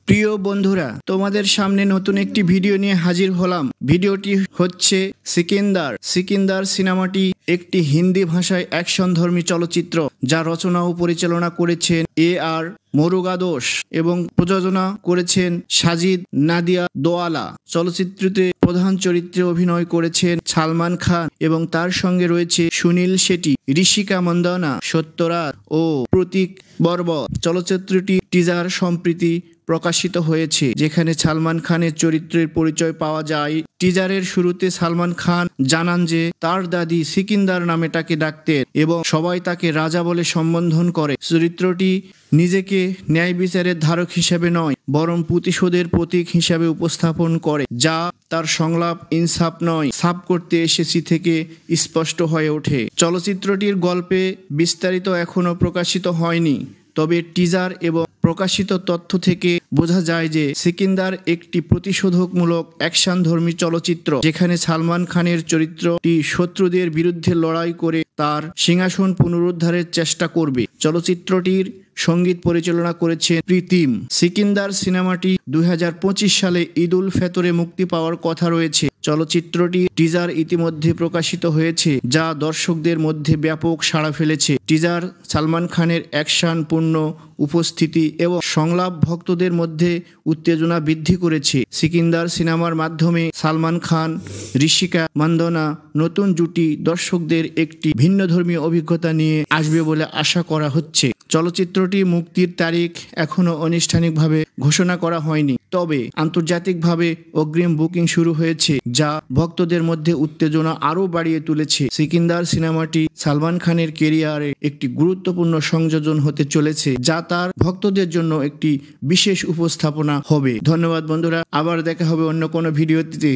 প্রিয় বন্ধুরা, তোমাদের সামনে নতুন একটি ভিডিও নিয়ে হাজির হলাম। ভিডিওটি হচ্ছে সিকিন্দার। সিকিন্দার সিনেমাটি একটি হিন্দি ভাষায় অ্যাকশনধর্মী চলচ্চিত্র, যা রচনা ও পরিচালনা করেছেন আর মুরুগাদোস এবং প্রযোজনা করেছেন সাজিদ নাদিয়া দোয়ালা। চলচ্চিত্রতে প্রধান চরিত্রে অভিনয় করেছেন সালমান খান এবং তার সঙ্গে রয়েছে সুনীল শেট্টি, ঋষিকা মন্দনা, সত্যরাজ ও প্রতীক বর্বর। চলচ্চিত্রটি টিজার সম্প্রতি প্রকাশিত হয়েছে, যেখানে সালমান খানের চরিত্রের পরিচয় পাওয়া যায়। টিজারের শুরুতে সালমান খান জানান যে তার দাদি সিকিন্দার নামে তাকে ডাকতেন এবং সবাই তাকে রাজা বলে সম্বোধন করে। চরিত্রটি নিজেকে ন্যায় বিচারের ধারক হিসেবে নয়, বরং প্রতিশোধের প্রতীক হিসেবে উপস্থাপন করে, যা তার সংলাপ ইনসাফ নয়, সাফ করতে এসেছি থেকে স্পষ্ট হয়ে ওঠে। চলচ্চিত্রটির গল্পে বিস্তারিত এখনও প্রকাশিত হয়নি, তবে টিজার এবং প্রকাশিত তথ্য থেকে বোঝা যায় যে সিকিন্দার একটি প্রতিশোধকমূলক অ্যাকশনধর্মী চলচ্চিত্র, যেখানে সালমান খানের চরিত্রটি শত্রুদের বিরুদ্ধে লড়াই করে তার সিংহাসন পুনরুদ্ধারের চেষ্টা করবে। চলচ্চিত্রটির সঙ্গীত পরিচালনা করেছেন প্রীতিম। সিকিন্দার সিনেমাটি 2025 সালে ঈদ উল ফিতরে মুক্তি পাওয়ার কথা রয়েছে। চলচ্চিত্রটি টিজার ইতিমধ্যে প্রকাশিত হয়েছে, যা দর্শকদের মধ্যে ব্যাপক সাড়া ফেলেছে। টিজার সালমান খানের অ্যাকশনপূর্ণ উপস্থিতি এবং সংলাপ ভক্তদের মধ্যে উত্তেজনা বৃদ্ধি করেছে। সিকিন্দার সিনেমার মাধ্যমে সালমান খান, ঋষিকা মন্দনা নতুন জুটি দর্শকদের একটি ভিন্নধর্মী অভিজ্ঞতা নিয়ে আসবে বলে আশা করা হচ্ছে। চলচ্চিত্রটি মুক্তির তারিখ এখনও আনুষ্ঠানিকভাবে ঘোষণা করা হয়নি, তবে আন্তর্জাতিকভাবে অগ্রিম বুকিং শুরু হয়েছে, যা ভক্তদের মধ্যে উত্তেজনা আরও বাড়িয়ে তুলেছে। সিকিন্দার সিনেমাটি সালমান খানের ক্যারিয়ারে একটি গুরুত্বপূর্ণ সংযোজন হতে চলেছে, যা তার ভক্তদের জন্য একটি বিশেষ উপস্থাপনা হবে। ধন্যবাদ বন্ধুরা, আবার দেখা হবে অন্য কোনো ভিডিওতে।